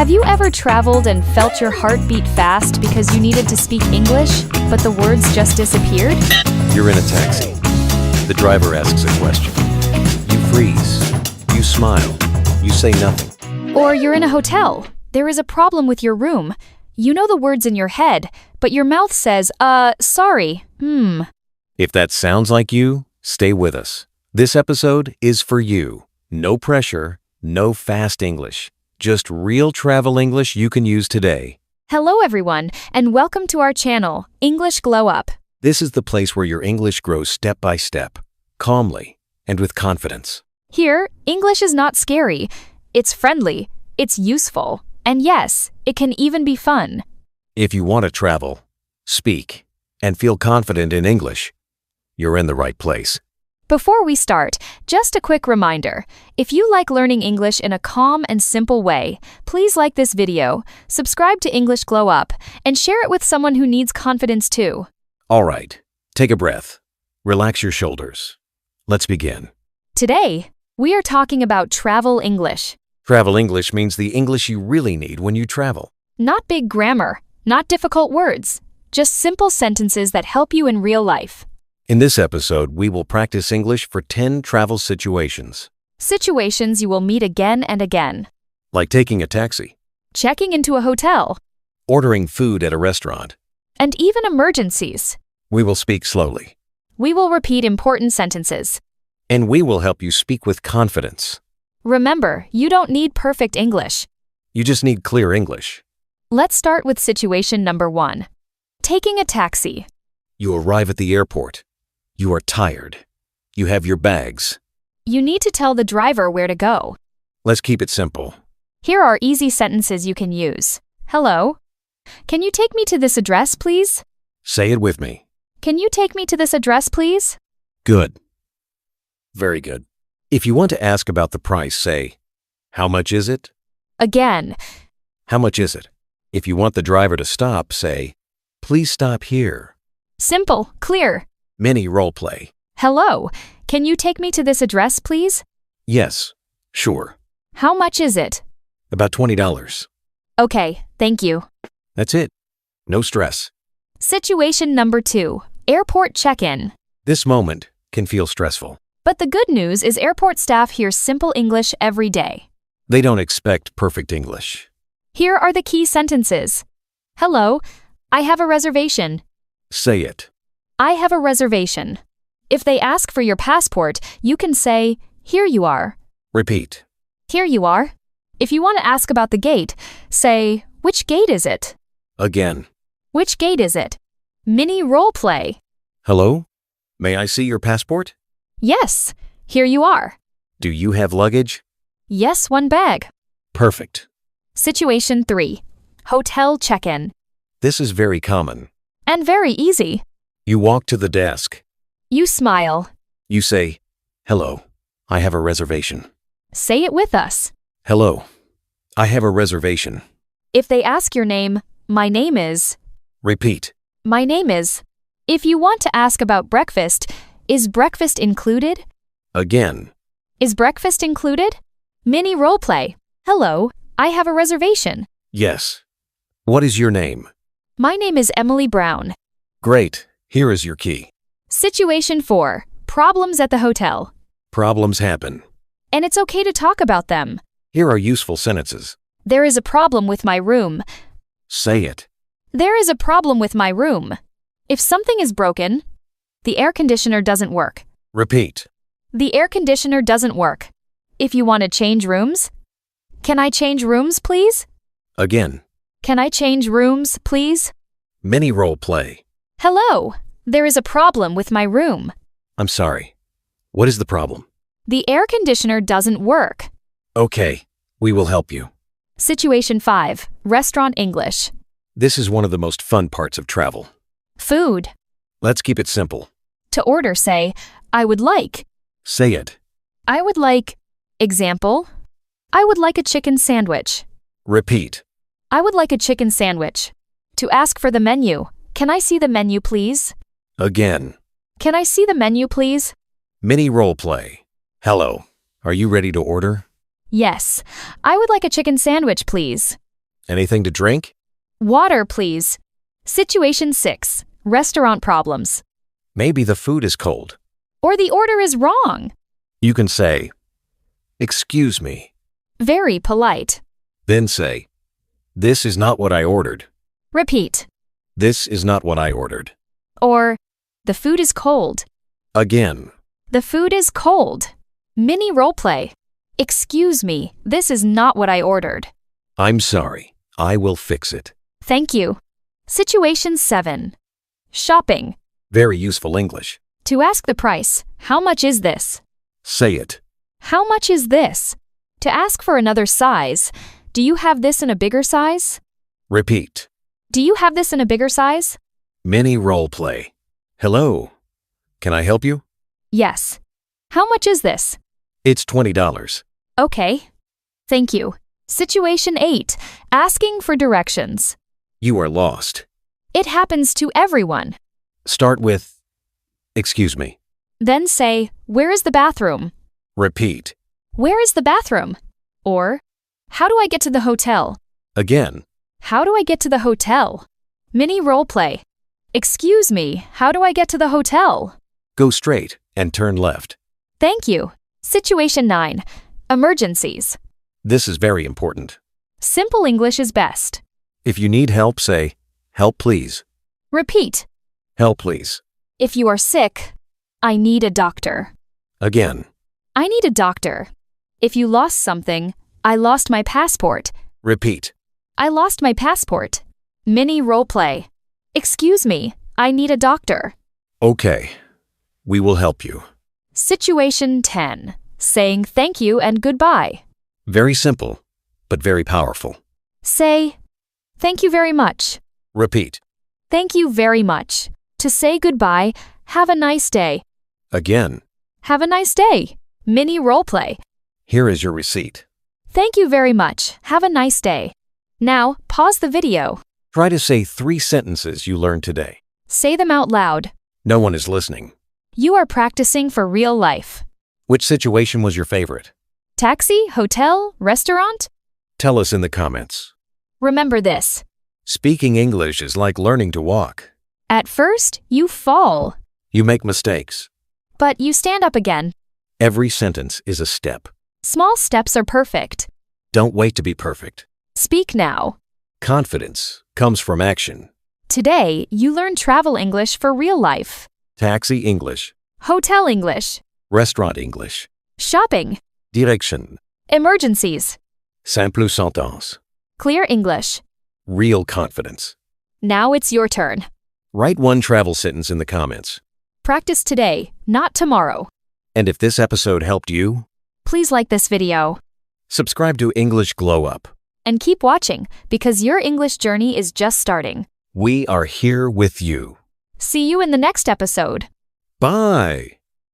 Have you ever traveled and felt your heart beat fast because you needed to speak English, but the words just disappeared? You're in a taxi. The driver asks a question. You freeze. You smile. You say nothing. Or you're in a hotel. There is a problem with your room. You know the words in your head, but your mouth says, sorry, If that sounds like you, stay with us. This episode is for you. No pressure, no fast English. Just real travel English you can use today. Hello everyone, and welcome to our channel, English Glow Up. This is the place where your English grows step by step, calmly, and with confidence. Here, English is not scary. It's friendly, it's useful, and yes, it can even be fun. If you want to travel, speak, and feel confident in English, you're in the right place. Before we start, just a quick reminder. If you like learning English in a calm and simple way, please like this video, subscribe to English Glow Up, and share it with someone who needs confidence too. All right, take a breath. Relax your shoulders. Let's begin. Today, we are talking about travel English. Travel English means the English you really need when you travel. Not big grammar, not difficult words, just simple sentences that help you in real life. In this episode, we will practice English for 10 travel situations. Situations you will meet again and again. Like taking a taxi, Checking into a hotel, ordering food at a restaurant. and even emergencies. We will speak slowly, We will repeat important sentences. and we will help you speak with confidence. Remember, you don't need perfect English. You just need clear English. Let's start with situation number 1. Taking a taxi. You arrive at the airport. You are tired. You have your bags. You need to tell the driver where to go. Let's keep it simple. Here are easy sentences you can use. Hello? Can you take me to this address, please? Say it with me. Can you take me to this address, please? Good. Very good. If you want to ask about the price, say, how much is it? Again. How much is it? If you want the driver to stop, say, please stop here. Simple, clear. Mini role play. Hello? Can you take me to this address, please? Yes, sure. How much is it? About $20. Okay, thank you. That's it. No stress. Situation number 2. Airport check-in. This moment can feel stressful. But the good news is airport staff hear simple English every day. They don't expect perfect English. Here are the key sentences. Hello, I have a reservation. Say it. I have a reservation. If they ask for your passport, you can say, here you are. Repeat. Here you are. If you want to ask about the gate, say, which gate is it? Again. Which gate is it? Mini role play. Hello? May I see your passport? Yes, here you are. Do you have luggage? Yes, one bag. Perfect. Situation 3. Hotel check-in. This is very common. And very easy. You walk to the desk. You smile. You say, hello, I have a reservation. Say it with us. Hello, I have a reservation. If they ask your name, my name is. Repeat. My name is. If you want to ask about breakfast, is breakfast included? Again. Is breakfast included? Mini role play. Hello, I have a reservation. Yes. What is your name? My name is Emily Brown. Great. Here is your key. Situation 4. Problems at the hotel. Problems happen. And it's okay to talk about them. Here are useful sentences. There is a problem with my room. Say it. There is a problem with my room. If something is broken, the air conditioner doesn't work. Repeat. The air conditioner doesn't work. If you want to change rooms, can I change rooms, please? Again. Can I change rooms, please? Mini role play. Hello, there is a problem with my room. I'm sorry. What is the problem? The air conditioner doesn't work. Okay, we will help you. Situation 5. Restaurant English. This is one of the most fun parts of travel. Food. Let's keep it simple. To order, say, I would like. Say it. I would like. Example, I would like a chicken sandwich. Repeat. I would like a chicken sandwich. To ask for the menu, can I see the menu, please? Again. Can I see the menu, please? Mini role play. Hello. Are you ready to order? Yes. I would like a chicken sandwich, please. Anything to drink? Water, please. Situation 6. Restaurant problems. Maybe the food is cold. Or the order is wrong. You can say, "Excuse me." Very polite. Then say, "This is not what I ordered." Repeat. "This is not what I ordered." Or, the food is cold. Again. The food is cold. Mini role play. Excuse me, this is not what I ordered. "I'm sorry. I will fix it." Thank you. Situation 7. Shopping. Very useful English. To ask the price, how much is this? Say it. How much is this? To ask for another size, do you have this in a bigger size? Repeat. Do you have this in a bigger size? Mini role play. Hello. Can I help you? Yes. How much is this? It's $20. Okay. Thank you. Situation 8. Asking for directions. You are lost. It happens to everyone. Start with, "Excuse me." Then say, where is the bathroom? Repeat. Where is the bathroom? Or, how do I get to the hotel? Again. How do I get to the hotel? Mini role play. Excuse me, how do I get to the hotel? Go straight and turn left. Thank you. Situation 9. Emergencies. This is very important. Simple English is best. If you need help, say, "Help, please." Repeat. "Help, please." If you are sick, I need a doctor. Again. I need a doctor. If you lost something, I lost my passport. Repeat. I lost my passport. Mini role play. Excuse me, I need a doctor. Okay. We will help you. Situation 10. Saying thank you and goodbye. Very simple, but very powerful. Say, thank you very much. Repeat. Thank you very much. To say goodbye, have a nice day. Again. Have a nice day. Mini role play. Here is your receipt. Thank you very much. Have a nice day. Now, pause the video. Try to say 3 sentences you learned today. Say them out loud. No one is listening. You are practicing for real life. Which situation was your favorite? Taxi, hotel, restaurant? Tell us in the comments. Remember this. Speaking English is like learning to walk. At first, you fall, You make mistakes. but you stand up again. Every sentence is a step. Small steps are perfect. Don't wait to be perfect. Speak now. Confidence comes from action. Today, you learn travel English for real life. Taxi English. Hotel English. Restaurant English. Shopping. Direction. Emergencies. Simple sentence. Clear English. Real confidence. Now it's your turn. Write one travel sentence in the comments. Practice today, not tomorrow. And if this episode helped you, Please like this video. subscribe to English Glow Up. And keep watching, because your English journey is just starting. We are here with you. See you in the next episode. Bye.